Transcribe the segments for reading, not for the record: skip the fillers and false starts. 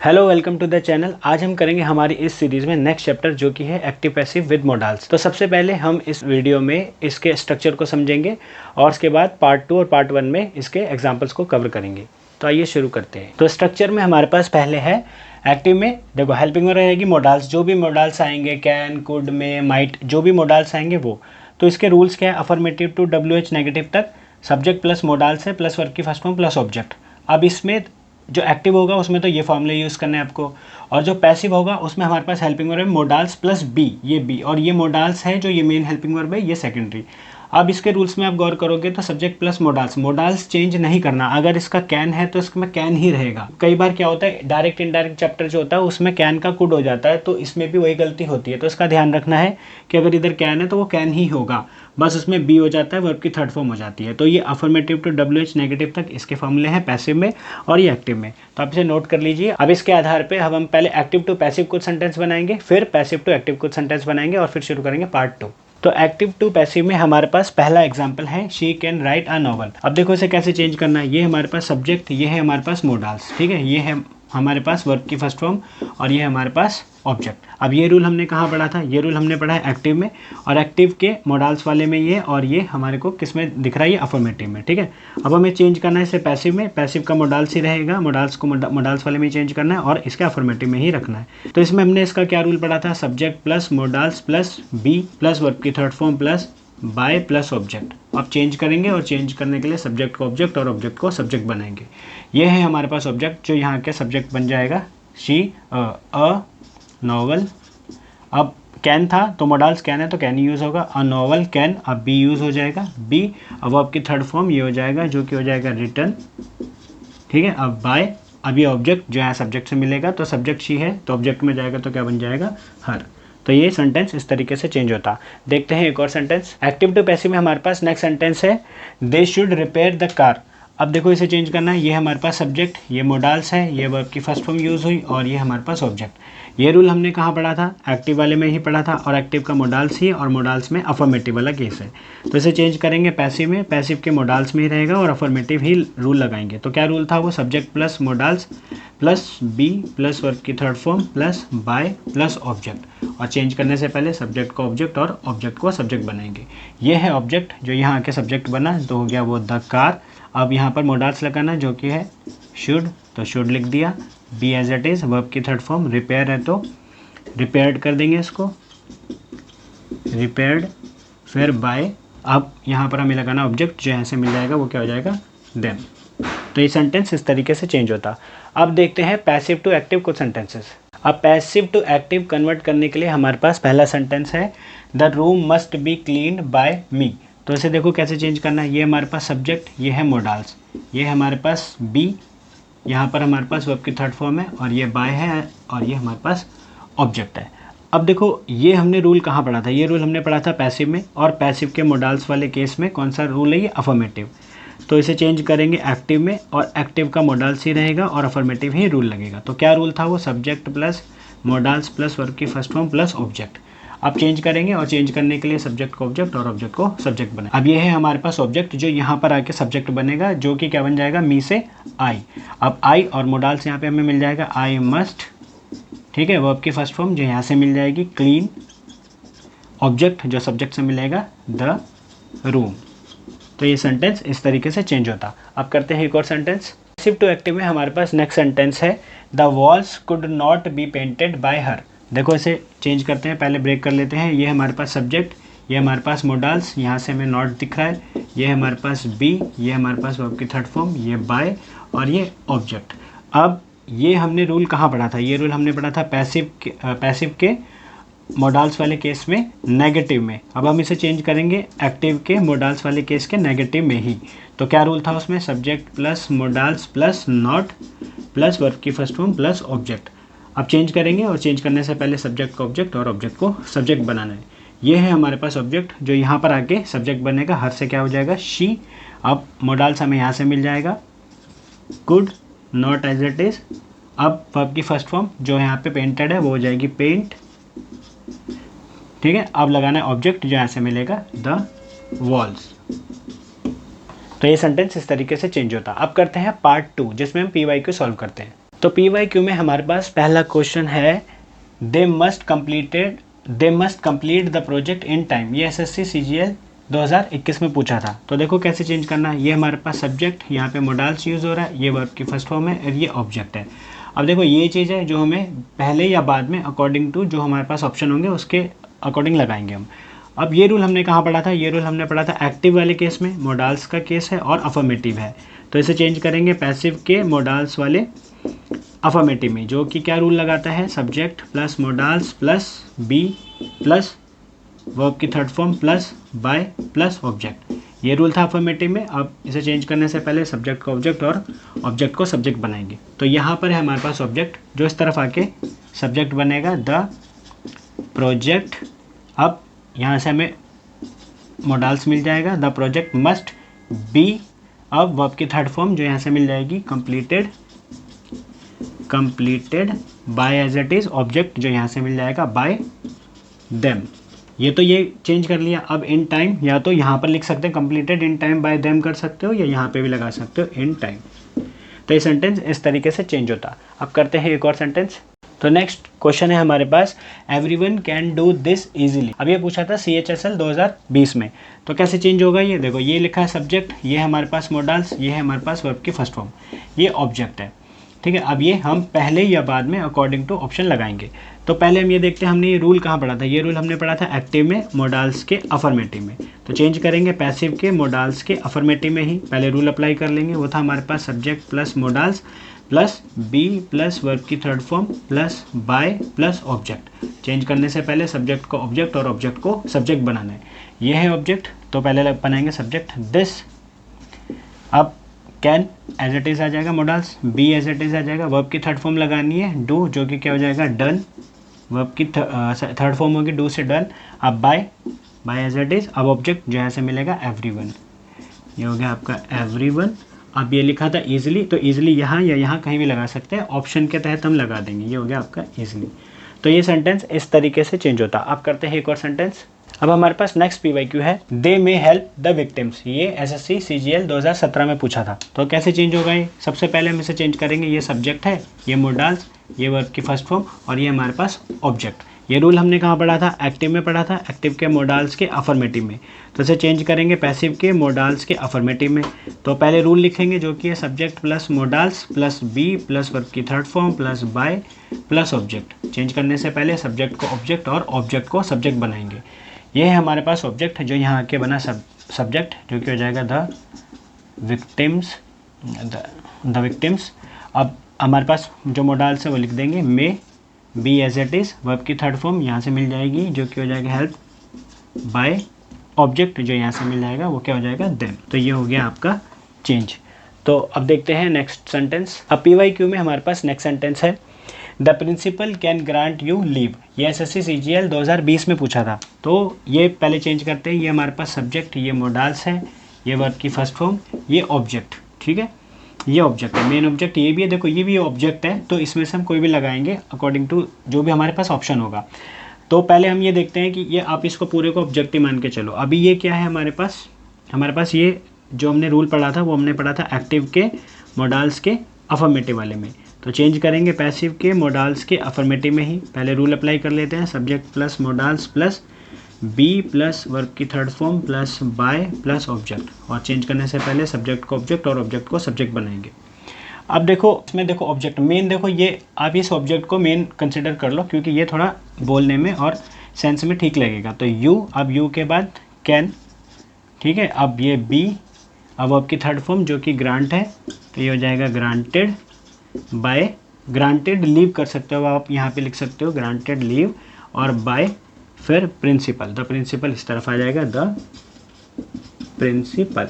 Hello, welcome to the channel. आज हम करेंगे हमारी इस सीरीज़ में नेक्स्ट चैप्टर जो कि है एक्टिव पैसिव विद मॉडल्स। तो सबसे पहले हम इस वीडियो में इसके स्ट्रक्चर को समझेंगे और उसके बाद पार्ट 2 और पार्ट 1 में इसके एग्जांपल्स को कवर करेंगे। तो आइए शुरू करते हैं। तो स्ट्रक्चर में हमारे पास पहले है एक्टिव में, देखो हेल्पिंग में रहेगी मॉडल्स, जो भी मॉडल्स आएंगे कैन, कुड में, माइट, जो भी मॉडल्स आएंगे वो। तो इसके रूल्स क्या है, अफर्मेटिव टू WH नेगेटिव तक सब्जेक्ट प्लस मॉडल्स है प्लस वर्ब की फर्स्ट फॉर्म प्लस ऑब्जेक्ट। अब इसमें जो एक्टिव होगा उसमें तो ये फॉर्मूले यूज़ करना है आपको, और जो पैसिव होगा उसमें हमारे पास हेल्पिंग वर्ब है मोडाल्स प्लस बी, ये बी, और ये मोडाल्स है जो ये मेन हेल्पिंग वर्ब है, ये सेकेंडरी। अब इसके रूल्स में आप गौर करोगे तो subject plus modals, modals change नहीं करना। अगर इसका कैन है तो इसमें कैन ही रहेगा। कई बार क्या होता है डायरेक्ट इनडायरेक्ट चैप्टर जो होता है उसमें कैन का कुड हो जाता है, तो इसमें भी वही गलती होती है। तो इसका ध्यान रखना है कि अगर इधर कैन है तो वो कैन ही होगा, बस उसमें बी हो जाता है, वर्ब की थर्ड फॉर्म हो जाती है। तो ये अफर्मेटिव टू WH नेगेटिव तक इसके फॉर्मूले हैं पैसिव में और ये एक्टिव में, तो आप इसे नोट कर लीजिए। अब इसके आधार पे हम पहले एक्टिव टू पैसिव कुछ सेंटेंस बनाएंगे, फिर पैसिव टू एक्टिव कुछ सेंटेंस बनाएंगे और फिर शुरू करेंगे पार्ट 2। तो एक्टिव टू पैसिव में हमारे पास पहला एग्जांपल है she can write a novel. अब देखो इसे कैसे चेंज करना है, ये हमारे पास सब्जेक्ट, ये है हमारे पास मोडाल्स, ठीक है, ये है हमारे पास वर्ब की फर्स्ट फॉर्म और ये है हमारे पास ऑब्जेक्ट। अब ये रूल हमने कहाँ पढ़ा था, ये रूल हमने पढ़ा है एक्टिव में, और एक्टिव के मोडाल्स वाले में ये, और ये हमारे को किस में दिख रहा है, ये अफर्मेटिव में, ठीक है। अब हमें चेंज करना है इसे पैसिव में, पैसिव का मोडाल्स ही रहेगा, मोडाल्स को मोडाल्स वाले में चेंज करना है और इसके अफर्मेटिव में ही रखना है। तो इसमें हमने इसका क्या रूल पढ़ा था, subject plus modals plus be plus verb की third form plus by plus object. अब चेंज करेंगे और चेंज करने के लिए सब्जेक्ट को ऑब्जेक्ट और ऑब्जेक्ट को सब्जेक्ट बनाएंगे। ये है हमारे पास ऑब्जेक्ट जो यहाँ के सब्जेक्ट बन जाएगा, शी अ नॉवल। अब कैन था तो मॉडल्स कैन है तो कैन यूज़ होगा, अ नॉवल कैन, अब बी यूज़ हो जाएगा, बी अब आपकी थर्ड फॉर्म ये हो जाएगा जो कि हो जाएगा रिटर्न, ठीक है। अब बाय, अब ये ऑब्जेक्ट जो है सब्जेक्ट से मिलेगा, तो सब्जेक्ट शी है तो ऑब्जेक्ट में जाएगा तो क्या बन जाएगा, हर। तो ये सेंटेंस इस तरीके से चेंज होता। देखते हैं एक और सेंटेंस। एक्टिव टू पैसिव में हमारे पास नेक्स्ट सेंटेंस है they should repair the car. अब देखो इसे चेंज करना है, ये हमारे पास सब्जेक्ट, ये मोडाल्स है, ये वर्ब की फर्स्ट फॉर्म यूज़ हुई और ये हमारे पास ऑब्जेक्ट। ये रूल हमने कहाँ पढ़ा था, एक्टिव वाले में ही पढ़ा था, और एक्टिव का मोडाल्स ही, और मोडाल्स में अफर्मेटिव वाला केस है। तो इसे चेंज करेंगे पैसिव में, पैसिव के मोडाल्स में ही रहेगा और अफर्मेटिव ही रूल लगाएंगे। तो क्या रूल था वो, subject plus modals plus be plus verb की third form plus by plus object, और चेंज करने से पहले सब्जेक्ट को ऑब्जेक्ट और ऑब्जेक्ट को सब्जेक्ट बनाएंगे। ये है ऑब्जेक्ट जो यहाँ आके सब्जेक्ट बना, तो हो गया वो द कार। अब यहाँ पर मोडाल्स लगाना जो कि है शुड, तो शुड लिख दिया, be as it is, verb की थर्ड फॉर्म, रिपेयर है तो रिपेयर्ड कर देंगे इसको, रिपेयर्ड, फिर बाय। अब यहाँ पर हमें लगाना ऑब्जेक्ट जो यहाँ से मिल जाएगा वो क्या हो जाएगा, देन। तो ये सेंटेंस इस तरीके से चेंज होता। अब देखते हैं पैसिव टू एक्टिव कुछ सेंटेंसेस। अब पैसिव टू एक्टिव कन्वर्ट करने के लिए हमारे पास पहला सेंटेंस है the room must be cleaned by me. तो इसे देखो कैसे चेंज करना है, ये हमारे पास सब्जेक्ट, ये है मोडाल्स, ये है हमारे पास बी, यहाँ पर हमारे पास वर्ब की थर्ड फॉर्म है, और ये बाय है, और ये हमारे पास ऑब्जेक्ट है। अब देखो ये हमने रूल कहाँ पढ़ा था, ये रूल हमने पढ़ा था पैसिव में, और पैसिव के मोडाल्स वाले केस में कौन सा रूल है, ये अफर्मेटिव। तो इसे चेंज करेंगे एक्टिव में, और एक्टिव का मोडाल्स ही रहेगा और अफर्मेटिव ही रूल लगेगा। तो क्या रूल था वो, subject plus modals plus verb की फर्स्ट फॉर्म प्लस ऑब्जेक्ट। अब चेंज करेंगे और चेंज करने के लिए सब्जेक्ट को ऑब्जेक्ट और ऑब्जेक्ट को सब्जेक्ट बने। अब ये है हमारे पास ऑब्जेक्ट जो यहाँ पर आके सब्जेक्ट बनेगा, जो कि क्या बन जाएगा, मी से आई। अब आई और मोडाल्स यहाँ पे हमें मिल जाएगा आई मस्ट, ठीक है, वर्ब की फर्स्ट फॉर्म जो यहाँ से मिल जाएगी क्लीन, ऑब्जेक्ट जो सब्जेक्ट से मिलेगा द रूम। तो ये सेंटेंस इस तरीके से चेंज होता। अब करते हैं एक और सेंटेंस। पैसिव टू एक्टिव में हमारे पास नेक्स्ट सेंटेंस है the walls could not be painted bye हर। देखो इसे चेंज करते हैं, पहले ब्रेक कर लेते हैं। ये हमारे पास सब्जेक्ट, ये हमारे पास मोडाल्स, यहाँ से हमें नॉट दिख रहा है, ये हमारे पास बी, ये हमारे पास वर्ब की थर्ड फॉर्म, ये बाय, और ये ऑब्जेक्ट। अब ये हमने रूल कहाँ पढ़ा था, ये रूल हमने पढ़ा था पैसिव के मोडाल्स वाले केस में नेगेटिव में। अब हम इसे चेंज करेंगे एक्टिव के मोडाल्स वाले केस के नेगेटिव में ही। तो क्या रूल था उसमें, subject plus modals plus not plus verb की फर्स्ट फॉर्म प्लस ऑब्जेक्ट। अब चेंज करेंगे और चेंज करने से पहले सब्जेक्ट को ऑब्जेक्ट और ऑब्जेक्ट को सब्जेक्ट बनाना है। ये है हमारे पास ऑब्जेक्ट जो यहाँ पर आके सब्जेक्ट बनेगा, हर से क्या हो जाएगा, शी। अब मोडाल्स हमें यहाँ से मिल जाएगा could, not as it is. अब वर्ब की फर्स्ट फॉर्म जो यहाँ पे पेंटेड है वो हो जाएगी पेंट, ठीक है। अब लगाना है ऑब्जेक्ट जो यहाँ से मिलेगा द वॉल्स। तो ये सेंटेंस इस तरीके से चेंज होता। अब करते हैं पार्ट 2 जिसमें हम PY को सॉल्व करते हैं। तो तो PYQ में हमारे पास पहला क्वेश्चन है they must complete the project in time. ये SSC CGL 2021 में पूछा था। तो देखो कैसे चेंज करना है। ये हमारे पास सब्जेक्ट, यहाँ पे मोडाल्स यूज़ हो रहा है, ये वर्ब की फर्स्ट फॉर्म है और ये ऑब्जेक्ट है। अब देखो ये चीज़ है जो हमें पहले या बाद में अकॉर्डिंग टू जो हमारे पास ऑप्शन होंगे उसके अकॉर्डिंग लगाएंगे हम। अब ये रूल हमने कहाँ पढ़ा था? ये रूल हमने पढ़ा था एक्टिव वाले केस में, मोडाल्स का केस है और अफर्मेटिव है। तो इसे चेंज करेंगे पैसिव के मोडाल्स वाले अफर्मेटिव में, जो कि क्या रूल लगाता है? Subject plus modals plus be plus verb की third form plus by plus object. ये रूल था अफर्मेटिव में। अब इसे चेंज करने से पहले सब्जेक्ट को ऑब्जेक्ट और ऑब्जेक्ट को सब्जेक्ट बनाएंगे। तो यहाँ पर है हमारे पास ऑब्जेक्ट, जो इस तरफ आके सब्जेक्ट बनेगा द प्रोजेक्ट। अब यहाँ से हमें मोडाल्स मिल जाएगा, द प्रोजेक्ट मस्ट बी। अब वर्ब की थर्ड फॉर्म जो यहाँ से मिल जाएगी completed by as it is, object जो यहाँ से मिल जाएगा बाय देम। ये तो ये चेंज कर लिया। अब इन टाइम या तो यहाँ पर लिख सकते हैं completed in time bye them कर सकते हो, या यहाँ पे भी लगा सकते हो इन टाइम। तो ये सेंटेंस इस तरीके से चेंज होता। अब करते हैं एक और सेंटेंस। तो नेक्स्ट क्वेश्चन है हमारे पास everyone can do this easily. अब ये पूछा था CHSL 2020 में। तो कैसे चेंज होगा ये? देखो ये लिखा है सब्जेक्ट, ये है हमारे पास मोडाल्स, ये है हमारे पास वर्ब की फर्स्ट फॉर्म, ये ऑब्जेक्ट है। ठीक है, अब ये हम पहले या बाद में अकॉर्डिंग टू ऑप्शन लगाएंगे। तो पहले हम ये देखते हैं हमने ये रूल कहाँ पढ़ा था। ये रूल हमने पढ़ा था एक्टिव में, मोडाल्स के अफर्मेटिव में। तो चेंज करेंगे पैसिव के मोडाल्स के अफर्मेटिव में ही पहले रूल अप्लाई कर लेंगे। वो था हमारे पास subject plus modals plus be plus verb की third form plus by plus object. Change करने से पहले सब्जेक्ट को ऑब्जेक्ट और ऑब्जेक्ट को सब्जेक्ट बनाना है। ये है ऑब्जेक्ट, तो पहले बनाएंगे सब्जेक्ट दिस। अब कैन एज इट इज़ आ जाएगा modals, be as it is आ जाएगा, वर्ब की थर्ड फॉर्म लगानी है डू, जो कि क्या हो जाएगा डन। वर्ब की थर्ड फॉर्म होगी डू से डन। अब बाय एज इट इज़। अब ऑब्जेक्ट जो है से मिलेगा एवरीवन। ये हो गया आपका एवरीवन। अब ये लिखा था इजीली, तो इजीली यहाँ या यहाँ कहीं भी लगा सकते हैं, ऑप्शन के तहत हम लगा देंगे। ये हो गया आपका इजीली। तो ये सेंटेंस इस तरीके से चेंज होता। अब करते हैं एक और सेंटेंस। अब हमारे पास नेक्स्ट PYQ है दे मे हेल्प द विक्टिम्स। ये SSC CGL 2017 में पूछा था। तो कैसे चेंज होगा ये? सबसे पहले हम इसे चेंज करेंगे। ये सब्जेक्ट है, ये मोडाल्स, ये वर्ब की फर्स्ट फॉर्म और ये हमारे पास ऑब्जेक्ट। ये रूल हमने कहाँ पढ़ा था? एक्टिव में पढ़ा था, एक्टिव के मोडाल्स के अफर्मेटिव में। तो इसे चेंज करेंगे पैसिव के मोडाल्स के अफर्मेटिव में। तो पहले रूल लिखेंगे जो कि है subject plus modals plus be plus verb की third form plus by plus object. Change करने से पहले सब्जेक्ट को ऑब्जेक्ट और ऑब्जेक्ट को सब्जेक्ट बनाएंगे। ये है हमारे पास ऑब्जेक्ट जो यहाँ आके बना सब्जेक्ट, जो कि हो जाएगा द विक्टिम्स। अब हमारे पास जो मोडाल्स है वो लिख देंगे may be as it is, verb की थर्ड फॉर्म यहाँ से मिल जाएगी जो कि हो जाएगा हेल्प बाय ऑब्जेक्ट, जो यहाँ से मिल जाएगा वो क्या हो जाएगा देम। तो ये हो गया आपका चेंज। तो अब देखते हैं नेक्स्ट सेंटेंस। अब PYQ में हमारे पास नेक्स्ट सेंटेंस है the principal can grant you leave. ये SSC CGL 2020 में पूछा था। तो ये पहले चेंज करते हैं। ये हमारे पास सब्जेक्ट, ये मोडाल्स है, ये वर्ब की फर्स्ट फॉर्म, ये ऑब्जेक्ट। ठीक है, ये ऑब्जेक्ट है, मेन ऑब्जेक्ट ये भी है। देखो ये भी ऑब्जेक्ट है, तो इसमें से हम कोई भी लगाएंगे अकॉर्डिंग टू जो भी हमारे पास ऑप्शन होगा। तो पहले हम ये देखते हैं कि ये आप इसको पूरे को ऑब्जेक्ट ही मान के चलो। अभी ये क्या है हमारे पास ये जो हमने रूल पढ़ा था वो हमने पढ़ा था एक्टिव के मोडाल्स के अफर्मेटिव वाले में। तो चेंज करेंगे पैसिव के मोडाल्स के अफर्मेटिव में ही। पहले रूल अप्लाई कर लेते हैं subject plus modals plus be plus verb की third form plus by plus object. और चेंज करने से पहले सब्जेक्ट को ऑब्जेक्ट और ऑब्जेक्ट को सब्जेक्ट बनाएंगे। अब देखो इसमें देखो ऑब्जेक्ट मेन, देखो ये आप इस ऑब्जेक्ट को मेन कंसिडर कर लो, क्योंकि ये थोड़ा बोलने में और सेंस में ठीक लगेगा। तो यू, अब यू के बाद कैन। ठीक है, अब ये बी, अब आपकी थर्ड फॉर्म जो कि ग्रांट है, तो ये हो जाएगा ग्रांटेड बाय। ग्रांटेड लीव कर सकते हो आप, यहाँ पे लिख सकते हो ग्रांटेड लीव और बाय फिर प्रिंसिपल। द प्रिंसिपल इस तरफ आ जाएगा द प्रिंसिपल।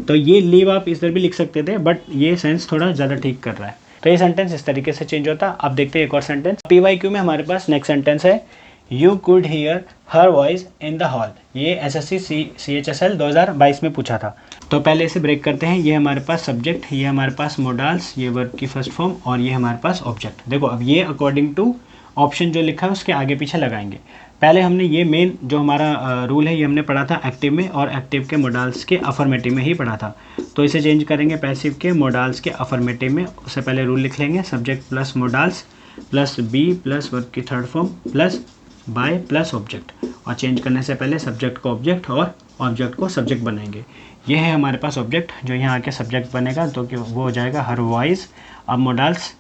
तो ये लीव आप इधर भी लिख सकते थे, बट ये सेंस थोड़ा ज़्यादा ठीक कर रहा है। तो ये सेंटेंस इस तरीके से चेंज होता। अब देखते हैं एक और सेंटेंस। PYQ में हमारे पास नेक्स्ट सेंटेंस है you could hear her voice in the hall. ये SSC CHSL 2022 में पूछा था। तो पहले इसे ब्रेक करते हैं। ये हमारे पास सब्जेक्ट, ये हमारे पास मोडाल्स, ये वर्ब की फर्स्ट फॉर्म और ये हमारे पास ऑब्जेक्ट। देखो अब ये अकॉर्डिंग टू ऑप्शन जो लिखा है उसके आगे पीछे लगाएंगे। पहले हमने ये मेन जो हमारा रूल है ये हमने पढ़ा था एक्टिव में, और एक्टिव के मोडाल्स के अफर्मेटिव में ही पढ़ा था। तो इसे चेंज करेंगे पैसिव के मोडाल्स के अफर्मेटिव में। उससे पहले रूल लिख लेंगे, subject plus modals plus be plus verb की third form plus by plus object, और चेंज करने से पहले सब्जेक्ट को ऑब्जेक्ट और ऑब्जेक्ट को सब्जेक्ट बनाएंगे। ये है हमारे पास ऑब्जेक्ट जो यहाँ आके सब्जेक्ट बनेगा, तो कि वो हो जाएगा हर वॉइस। अब मोडाल्स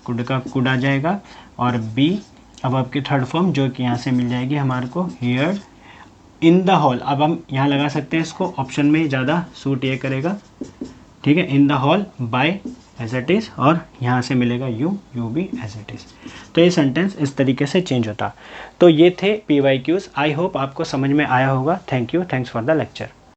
कुड का कुड आ जाएगा, और बी अब आपकी थर्ड फॉर्म जो कि यहाँ से मिल जाएगी हमारे को हियर इन द हॉल। अब हम यहाँ लगा सकते हैं इसको, ऑप्शन में ज़्यादा सूट ये करेगा, ठीक है। In the hall by as it is, और यहाँ से मिलेगा यू भी एज इट इज़। तो ये सेंटेंस इस तरीके से चेंज होता। तो ये थे PYQs। आई होप आपको समझ में आया होगा। Thank you, thanks for the lecture.